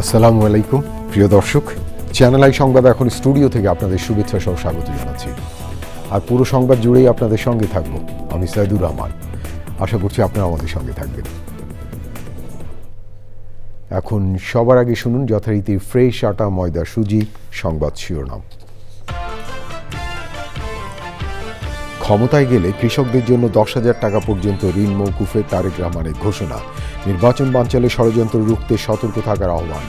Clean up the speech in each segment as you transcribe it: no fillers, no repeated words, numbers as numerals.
আসসালামু আলাইকুম প্রিয় দর্শক, চ্যানেল আই সংবাদ এখন স্টুডিও থেকে আপনাদের শুভেচ্ছা সহ স্বাগত জানাচ্ছি। আর পুরো সংবাদ জুড়েই আপনাদের সঙ্গে থাকবো আমি সাইদুর রহমান। আশা করছি আপনারা আমাদের সঙ্গে থাকবেন। এখন সবার আগে শুনুন যথারীতি ফ্রেশ আটা ময়দা সুজি সংবাদ শিরোনাম। ক্ষমতায় গেলে কৃষকদের জন্য 10,000 টাকা পর্যন্ত ঋণ মওকুফে তারেক রহমানের ঘোষণা। নির্বাচন বানচালে ষড়যন্ত্র রুখতে সতর্ক থাকার আহ্বান।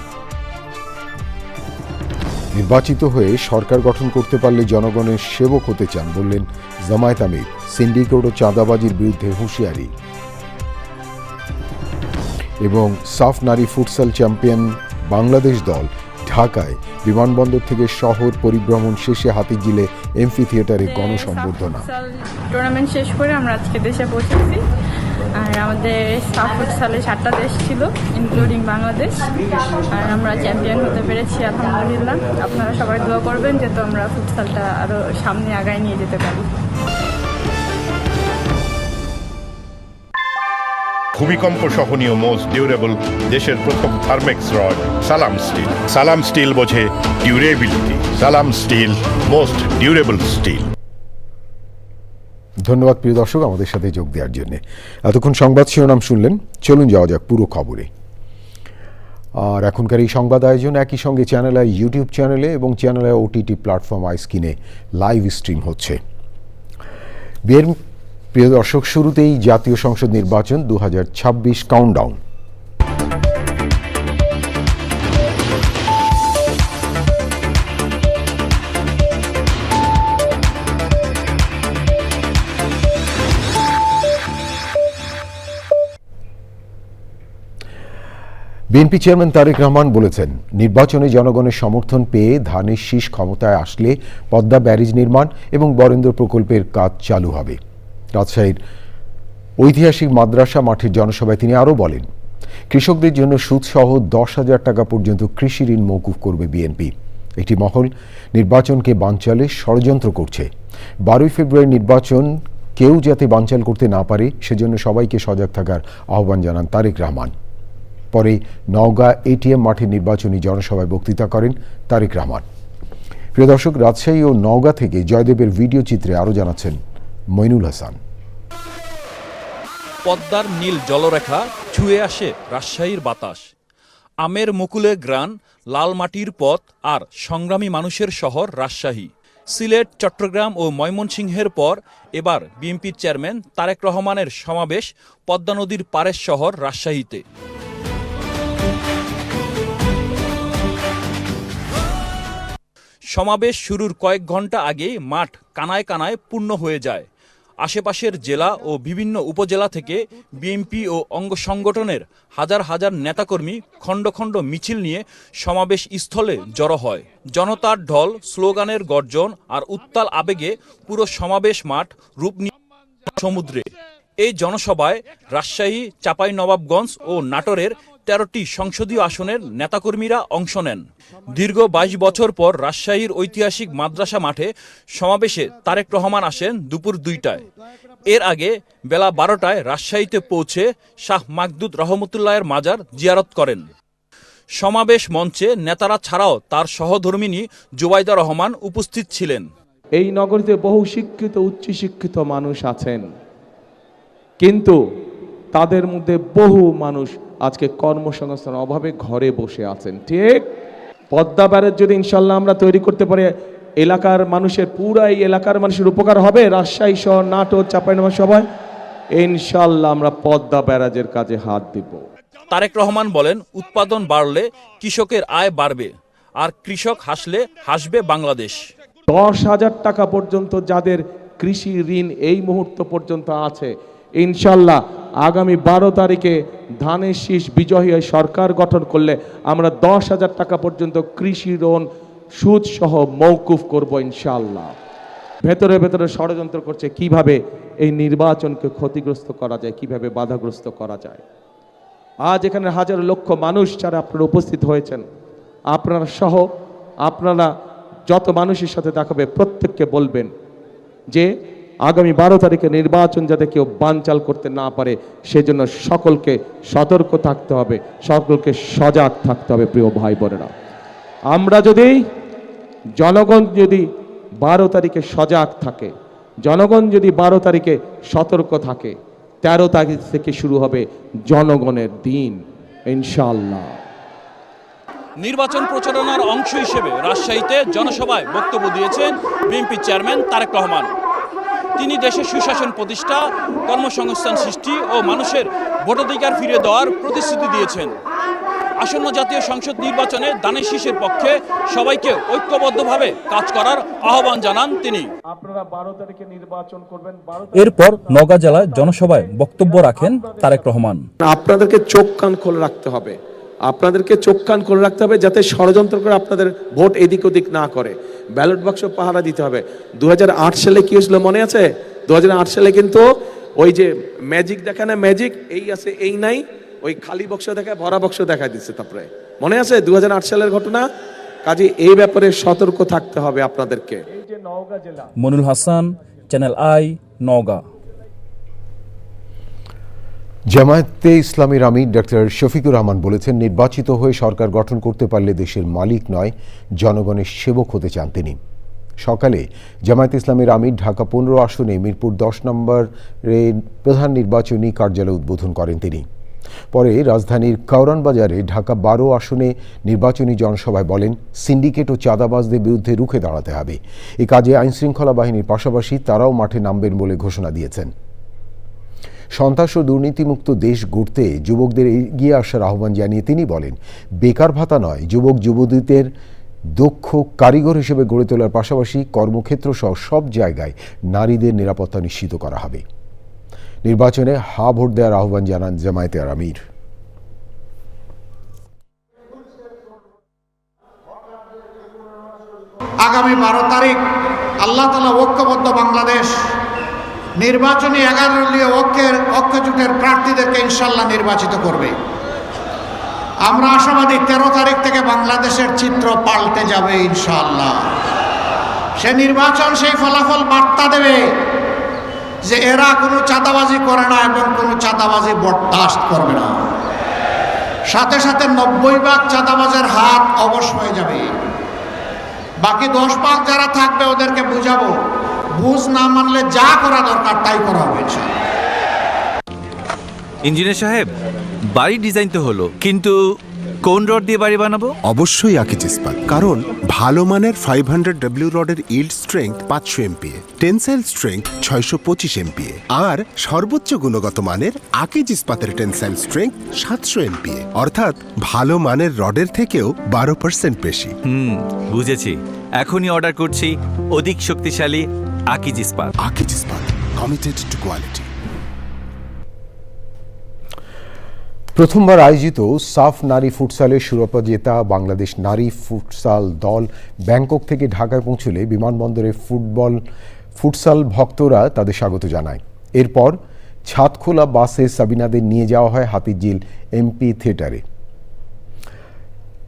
নির্বাচিত হয়ে সরকার গঠন করতে পারলে জনগণের সেবক হতে চান বললেন জামায়াত আমির। সিন্ডিকেট ও চাঁদাবাজির বিরুদ্ধে হুঁশিয়ারি। এবং সাফ নারী ফুটসাল চ্যাম্পিয়ন বাংলাদেশ দল ঢাকায় বিমানবন্দর থেকে শহর পরিভ্রমণ শেষে হাতিঝিলে এমফি থিয়েটারে গণসংবর্ধনা। টুর্নামেন্ট শেষ করে আমরা আজকে দেশে পৌঁছেছি। আর আমাদের সাফ ফুটসালে 7টা দেশ ছিল ইনক্লুডিং বাংলাদেশ। আর আমরা চ্যাম্পিয়ন হতে পেরেছি আলহামদুলিল্লাহ। আপনারা সবাই দোয়া করবেন যাতে আমরা ফুটসালটা আরও সামনে আগায় নিয়ে যেতে পারি। ভূমিকম্প সহনীয় মোস্ট ডিউরেবল দেশের প্রথম থার্মেক্স রড সালাম স্টিল। সালাম স্টিল বোঝে ডিউরেবিলিটি। সালাম স্টিল মোস্ট ডিউরেবল স্টিল। ধন্যবাদ প্রিয় দর্শক আমাদের সাথে যোগ দেওয়ার জন্য। এতক্ষণ সংবাদ শিরোনাম শুনলেন, চলুন যাওয়া যাক পুরো খবরে। আর এখনকার এই সংবাদ আয়োজন একই সঙ্গে চ্যানেল আই ইউটিউব চ্যানেলে এবং চ্যানেল আই ওটিটি প্ল্যাটফর্ম আইস্কিনে লাইভ স্ট্রিম হচ্ছে। প্রিয় দর্শক, শুরুতেই জাতীয় সংসদ নির্বাচন 2026 countdown. BNP chairman Tarique Rahman বলেছেন, নির্বাচনে জনগণের সমর্থন পেয়ে ধানের শীষ ক্ষমতায় আসলে পদ্মা ব্যারিজ নির্মাণ এবং বরেন্দ্র প্রকল্পের কাজ চালু হবে। রাজশাহীর ঐতিহাসিক মাদ্রাসা মাঠের জনসভায় তিনি আরও বলেন, কৃষকদের জন্য সুদসহ 10,000 টাকা পর্যন্ত কৃষি ঋণ মওকুফ করবে বিএনপি। একটি মহল নির্বাচনকে বানচালে ষড়যন্ত্র করছে। 12 ফেব্রুয়ারি নির্বাচন কেউ যাতে বানচাল করতে না পারে সেজন্য সবাইকে সজাগ থাকার আহ্বান জানান তারেক রহমান। পরে নওগাঁ এটিএম মাঠে নির্বাচনী জনসভায় বক্তৃতা করেন তারেক রহমান। প্রিয় দর্শক, রাজশাহী ও নওগাঁ থেকে জয়দেবের ভিডিও চিত্রে আরও জানাচ্ছেন মইনুল হাসান। পদ্মার নীল জলরেখা ছুঁয়ে আসে রাজশাহীর বাতাস। আমের মুকুলে গ্রান, লাল মাটির পথ আর সংগ্রামী মানুষের শহর রাজশাহী। সিলেট, চট্টগ্রাম ও ময়মনসিংহের পর এবার বিএনপির চেয়ারম্যান তারেক রহমানের সমাবেশ পদ্মা নদীর পারের শহর রাজশাহীতে। সমাবেশ শুরুর কয়েক ঘন্টা আগেই মাঠ কানায় কানায় পূর্ণ হয়ে যায়। আশেপাশের জেলা ও বিভিন্ন উপজেলা থেকে বিএনপি ও অঙ্গ সংগঠনের হাজার হাজার নেতাকর্মী খণ্ড খণ্ড মিছিল নিয়ে সমাবেশ স্থলে জড়ো হয়। জনতার ঢল, স্লোগানের গর্জন আর উত্তাল আবেগে পুরো সমাবেশ মাঠ রূপ নিয়ে সমুদ্রে। এই জনসভায় রাজশাহী, চাঁপাইনবাবগঞ্জ ও নাটোরের 13টি সংসদীয় আসনের নেতাকর্মীরা অংশ নেন। দীর্ঘ 22 বছর পর রাজশাহীর ঐতিহাসিক মাদ্রাসা মাঠে সমাবেশে তারেক রহমান আসেন দুপুর 2টায়। এর আগে বেলা 12টায় রাজশাহীতে পৌঁছে শাহ মাকদুদ রহমতুল্লাহের মাজার জিয়ারত করেন। সমাবেশ মঞ্চে নেতারা ছাড়াও তার সহধর্মিণী জুবাইদা রহমান উপস্থিত ছিলেন। এই নগরীতে বহু শিক্ষিত, উচ্চশিক্ষিত মানুষ আছেন, কিন্তু তাদের মধ্যে বহু মানুষ আজকে কর্মসংস্থান অভাবে ঘরে বসে আছেন। ঠিক, পদ্মা ব্যারেজ যদি ইনশাল্লাহ আমরা তৈরি করতে পারি, এলাকার মানুষের, পুরা এই এলাকার মানুষের উপকার হবে। রাজশাহী সহ নাটোর, চাঁপাইনবাবগঞ্জ সবাই ইনশাল্লাহ আমরা পদ্মা ব্যারাজের কাজে হাত দিব। তারেক রহমান বলেন, উৎপাদন বাড়লে কৃষকের আয় বাড়বে, আর কৃষক হাসলে হাসবে বাংলাদেশ। 10,000 টাকা পর্যন্ত যাদের কৃষি ঋণ এই মুহূর্ত পর্যন্ত আছে, ইনশাল্লাহ আগামী 12 তারিখে ধানের শীষ বিজয়ী সরকার গঠন করলে আমরা 10,000 টাকা পর্যন্ত কৃষি ঋণ সুদ সহ মওকুফ করব ইনশাল্লাহ। ভেতরে ভেতরে ষড়যন্ত্র করছে কিভাবে এই নির্বাচনকে ক্ষতিগ্রস্ত করা যায়, কিভাবে বাধাগ্রস্ত করা যায়। আজ এখানে হাজার লক্ষ মানুষ যারা আপনারা উপস্থিত হয়েছেন, আপনারা সহ আপনারা যত মানুষের সাথে দেখাবে প্রত্যেককে বলবেন যে আগামী 12 তারিখে নির্বাচন যাতে কেউ বানচাল করতে না পারে সেজন্য সকলকে সতর্ক থাকতে হবে, সকলকে সজাগ থাকতে হবে। প্রিয় ভাই বোনেরা, আমরা যদি জনগণ যদি 12 তারিখে সজাগ থাকে, জনগণ যদি 12 তারিখে সতর্ক থাকে, 13 তারিখ থেকে শুরু হবে জনগণের দিন ইনশাআল্লাহ। নির্বাচন প্রচারণার অংশ হিসেবে রাজশাহীতে জনসভায় বক্তব্য দিয়েছেন বিএনপি চেয়ারম্যান তারেক রহমান। তিনি দেশে সুশাসন প্রতিষ্ঠা, কর্মসংস্থান সৃষ্টি ও মানুষের ভোটাধিকার ফিরিয়ে দেওয়ার প্রতিশ্রুতি দিয়েছেন। আসন্ন জাতীয় সংসদ নির্বাচনে ধানের শীষের পক্ষে সবাইকে ঐক্যবদ্ধভাবে কাজ করার আহ্বান জানান তিনি। আপনারা 12 তারিখে নির্বাচন করবেন। এরপর নওগাঁ জেলায় জনসভায় বক্তব্য রাখেন তারেক রহমান। আপনাদেরকে চোখ কান খোলা রাখতে হবে, আপনাদেরকে চোখ কান খোলা রাখতে হবে যাতে ষড়যন্ত্র করে আপনাদের ভোট এদিক ওদিক না করে। ব্যালট বাক্স পাহারা দিতে হবে। 2008 সালে কি হয়েছিল মনে আছে? 2008 সালে কিন্তু ওই যে ম্যাজিক দেখা না, ম্যাজিক এই আছে এই নাই, ওই খালি বক্স দেখায় ভরা বক্স দেখা দিচ্ছে। তারপরে মনে আছে 2008 সালের ঘটনা? কাজে এই ব্যাপারে সতর্ক থাকতে হবে আপনাদেরকে। এই যে নওগাঁ জেলা, মনুল হাসান, চ্যানেল আই, নওগাঁ। জামায়াতে ইসলামীর আমির ডক্টর শফিকুর রহমান বলেছেন, নির্বাচিত হয়ে সরকার গঠন করতে পারলে দেশের মালিক নয়, জনগণের সেবক হতে চান তিনি। সকালে জামায়াতে ইসলামীর আমির ঢাকা 15 আসনে মিরপুর 10 নম্বরে প্রধান নির্বাচনী কার্যালয় উদ্বোধন করেন তিনি। পরে রাজধানীর কাউরান বাজারে ঢাকা 12 আসনে নির্বাচনী জনসভায় বলেন, সিন্ডিকেট ও চাঁদাবাজদের বিরুদ্ধে রুখে দাঁড়াতে হবে। এ কাজে আইনশৃঙ্খলা বাহিনীর পাশাপাশি তারাও মাঠে নামবেন বলে ঘোষণা দিয়েছেন। সন্ত্রাস ও দুর্নীতিমুক্ত দেশ গড়তে যুবকদের এগিয়ে আসার আহ্বান জানিয়ে তিনি বলেন, বেকার ভাতা নয়, যুবক যুবতীদের দক্ষ কারিগর হিসেবে গড়ে তোলার পাশাপাশি কর্মক্ষেত্র সহ সব জায়গায় নারীদের নিরাপত্তা নিশ্চিত করা হবে। নির্বাচনে হা ভোট দেওয়ার আহ্বান জানান জামায়াতের আমির। আগামী 12 তারিখ আল্লাহ তাআলা ঐক্যবদ্ধ বাংলাদেশ নির্বাচনী 11 দলীয় ঐক্যজোটের প্রার্থীদেরকে ইনশাআল্লাহ নির্বাচিত করবে। আমরা আশাবাদী 13 তারিখ থেকে বাংলাদেশের চিত্র পাল্টে যাবে ইনশাআল্লাহ। সে নির্বাচন সেই ফলাফল বার্তা দেবে যে এরা কোনো চাঁদাবাজি করে না এবং কোনো চাঁদাবাজি বরদাস্ত করবে না। সাথে সাথে 90% চাঁদাবাজের হাত অবশ হয়ে যাবে। বাকি 10% যারা থাকবে ওদেরকে বুঝাবো, বুঝ না মানলে যা করা দরকার তাই করা হবে ইনশাআল্লাহ। ইঞ্জিনিয়ার সাহেব, বাড়ি ডিজাইন তো হলো, কিন্তু কোন রড দিয়ে বাড়ি বানাবো? অবশ্যই আকিজ ইস্পাত, কারণ ভালো মানের 500W রডের yield strength 500 MPa, tensile strength 625 MPa আর সর্বোচ্চ গুণগত মানের আকিজ ইস্পাতের টেনসাইল স্ট্রেংথ 700 MPa, অর্থাৎ ভালো মানের রডের থেকেও 12% বেশি। বুঝেছি, এখনই অর্ডার করছি অধিক শক্তিশালী আকিজ ইস্পাত। আকিজ ইস্পাত, কমিটেড টু কোয়ালিটি। প্রথমবার আয়োজিত সাফ নারী ফুটসালের শিরোপা জেতা বাংলাদেশ নারী ফুটসাল দল ব্যাংকক থেকে ঢাকায় পৌঁছলে বিমানবন্দরে ফুটসাল ভক্তরা তাদের স্বাগত জানায়। এরপর ছাদখোলা বাসে সাবিনাদের নিয়ে যাওয়া হয় হাতিঝিল এমপি থিয়েটারে।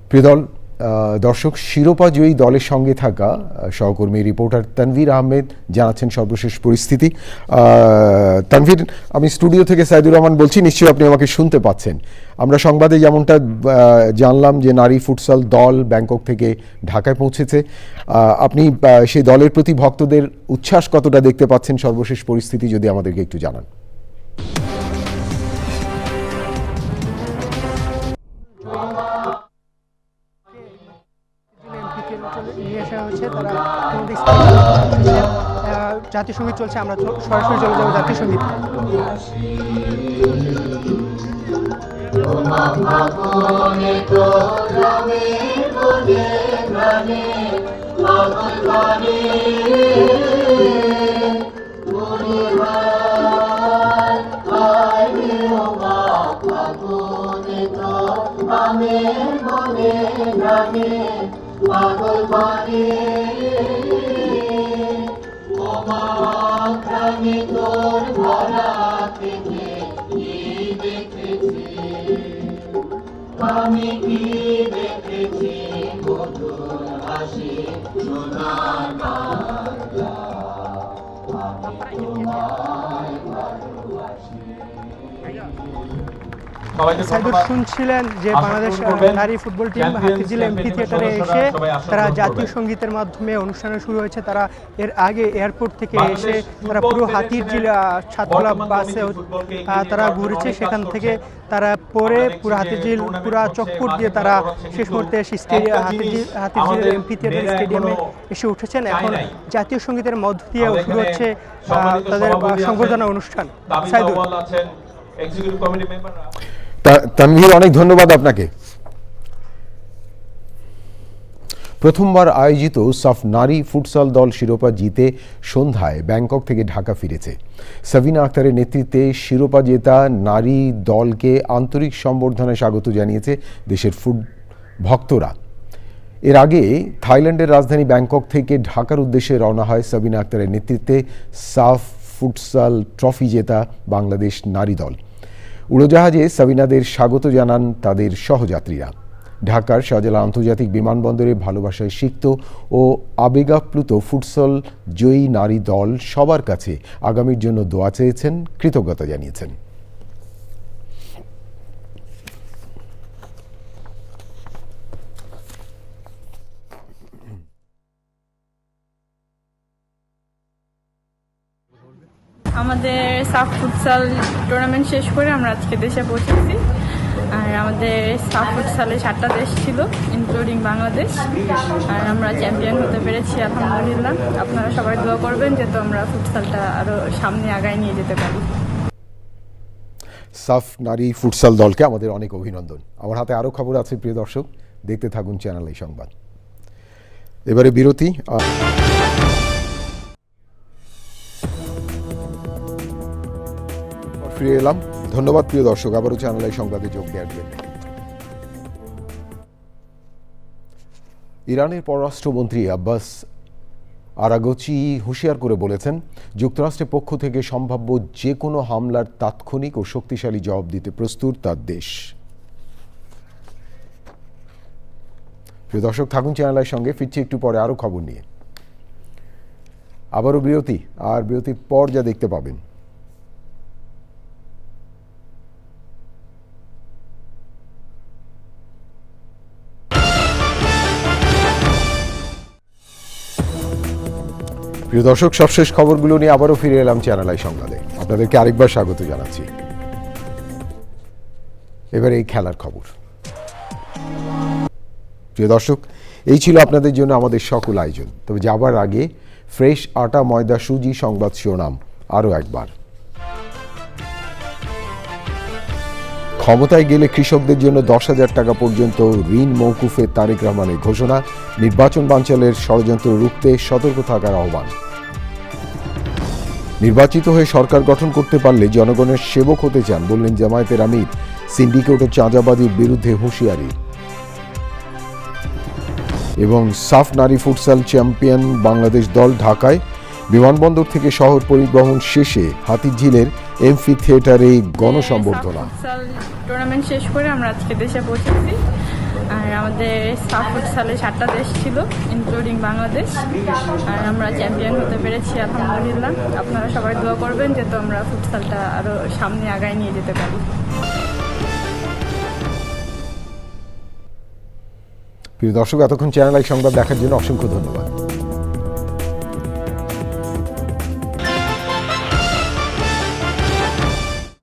প্রিয় দর্শক, শিরোপা জয়ী দলের সঙ্গে থাকা সহকর্মী রিপোর্টার তানভীর আহমেদ জানাচ্ছেন সর্বশেষ পরিস্থিতি। তানভীর, আমি স্টুডিও থেকে সাইদুর রহমান বলছি, নিশ্চয়ই আপনি আমাকে শুনতে পাচ্ছেন। আমরা সংবাদে যেমনটা জানলাম যে নারী ফুটসাল দল ব্যাংকক থেকে ঢাকায় পৌঁছেছে, আপনি সেই দলের প্রতি ভক্তদের উচ্ছ্বাস কতটা দেখতে পাচ্ছেন, সর্বশেষ পরিস্থিতি যদি আমাদেরকে একটু জানান। নিয়ে আসা হয়েছে, তারা জাতীয় সঙ্গীত চলছে, আমরা সরাসরি চলে যাবো জাতীয় সঙ্গীত। পাগল বানে ওমা প্রাণে তোর ভরা থেকে কি দেখেছি আমি, কি দেখেছি মধুর হাসি সোনার বাংলা। আমি আপনারা সাইদুর শুনছিলেন যে বাংলাদেশ নারী ফুটবল টিম হাতিঝিল এমপি থিয়েটারে এসে তারা জাতীয় সঙ্গীতের মাধ্যমে অনুষ্ঠান শুরু হয়েছে। তারা এর আগে এয়ারপোর্ট থেকে এসে তারা পুরো হাতিঝিল ছাত্রলা বাসে তারা ঘুরেছে, সেখান থেকে তারা পরে পুরো হাতিঝিল পুরা চক্কর দিয়ে তারা শেষ মুহূর্তে এসে হাতিঝিল এমপি থিয়েটার স্টেডিয়ামে এসে উঠেছেন। এখন জাতীয় সঙ্গীতের মধ্য দিয়ে শুরু হচ্ছে তাদের সংবর্ধনা অনুষ্ঠান। সাইদুর, তানভীর, অনেক ধন্যবাদ আপনাকে। প্রথমবার আয়োজিত সাফ নারী ফুটসাল দল শিরোপা জিতে সন্ধ্যায় ব্যাংকক থেকে ঢাকা ফিরেছে। সাবিনা আক্তারের নেতৃত্বে শিরোপা জেতা নারী দলকে আন্তরিক সম্বর্ধনা স্বাগত জানিয়েছে দেশের ফুট ভক্তরা। এর আগে থাইল্যান্ডের রাজধানী ব্যাংকক থেকে ঢাকার উদ্দেশ্যে রওনা হয় সাবিনা আক্তারের নেতৃত্বে সাফ ফুটসাল ট্রফি জেতা বাংলাদেশ নারী দল। উড়োজাহাজে সাবিনাদের স্বাগত জানান তাদের সহযাত্রীরা। ঢাকার শাহজালাল আন্তর্জাতিক বিমানবন্দরে ভালোবাসায় সিক্ত ও আবেগাপ্লুত ফুটসল জয়ী নারী দল সবার কাছে আগামীর জন্য দোয়া চেয়েছেন, কৃতজ্ঞতা জানিয়েছেন। আমাদের সাফ ফুটসাল টুর্নামেন্ট শেষ করে আমরা আজকে দেশে পৌঁছেছি। আর আমাদের সাফ ফুটসালে 7টা দেশ ছিল, ইনক্লুডিং বাংলাদেশ। আর আমরা চ্যাম্পিয়ন হতে পেরেছি, আলহামদুলিল্লাহ। আপনারা সবাই দোয়া করবেন যাতে আমরা ফুটসালটা আরও সামনে আগায় নিয়ে যেতে পারি। সাফ নারী ফুটসাল দলকে আমাদের অনেক অভিনন্দন। আমার হাতে আরও খবর আছে প্রিয় দর্শক, দেখতে থাকুন চ্যানেল এই সংবাদ। এবারে বিরতি। ফিরে এলাম। ধন্যবাদ প্রিয় দর্শক, আবারও চ্যানেল এই সংবাদে যোগ দেওয়ার জন্য। ইরানের পররাষ্ট্রমন্ত্রী আব্বাস আরাগচি হুঁশিয়ার করে বলেছেন, যুক্তরাষ্ট্রের পক্ষ থেকে সম্ভাব্য যে কোনো হামলার তাৎক্ষণিক ও শক্তিশালী জবাব দিতে প্রস্তুত তার দেশ। প্রিয় দর্শক, থাকুন চ্যানেলের সঙ্গে, ফিরছি একটু পরে আরও খবর নিয়ে। আবারও বিরতি, আর বিরতির পর যা দেখতে পাবেন। প্রিয় দর্শক, সবশেষ খবরগুলো নিয়ে আবারও ফিরে এলাম চ্যানেল আই সংবাদে। আপনাদেরকে আরেকবার স্বাগত জানাচ্ছি। এবারে এই খেলার খবর। প্রিয় দর্শক, এই ছিল আপনাদের জন্য আমাদের সকল আয়োজন। তবে যাবার আগে ফ্রেশ আটা ময়দা সুজি সংবাদ শিরোনাম আরও একবার। ক্ষমতায় গেলে কৃষকদের জন্য 10,000 টাকা পর্যন্ত ঋণ মওকুফের তারেক রহমানের ঘোষণা। নির্বাচন বানচালের ষড়যন্ত্র রুখতে সতর্ক থাকার আহ্বান। নির্বাচিত হয়ে সরকার গঠন করতে পারলে জনগণের সেবক হতে চান বললেন জামায়াতের আমির। সিন্ডিকেট ও চাঁদাবাজির বিরুদ্ধে হুঁশিয়ারি। এবং সাফ নারী ফুটসাল চ্যাম্পিয়ন বাংলাদেশ দল ঢাকায়। বিমানবন্দর থেকে শহর পরিবহন শেষে হাতিঝিলের এমপি থিয়েটারে গণসম্বর্ধনা। টুর্নামেন্ট শেষ করে আমরা আজকে দেশে পৌঁছেছি। আর আমাদের সাফ ফুটসালে 7টা দেশ ছিল, ইনক্লুডিং বাংলাদেশ। আর আমরা চ্যাম্পিয়ন হতে পেরেছি, আলহামদুলিল্লাহ। আপনারা সবাই দোয়া করবেন যাতে আমরা ফুটসালটা আরও সামনে আগায় নিয়ে যেতে পারি। প্রিয় দর্শক, এতক্ষণ চ্যানেল আই সংবাদ দেখার জন্য অসংখ্য ধন্যবাদ।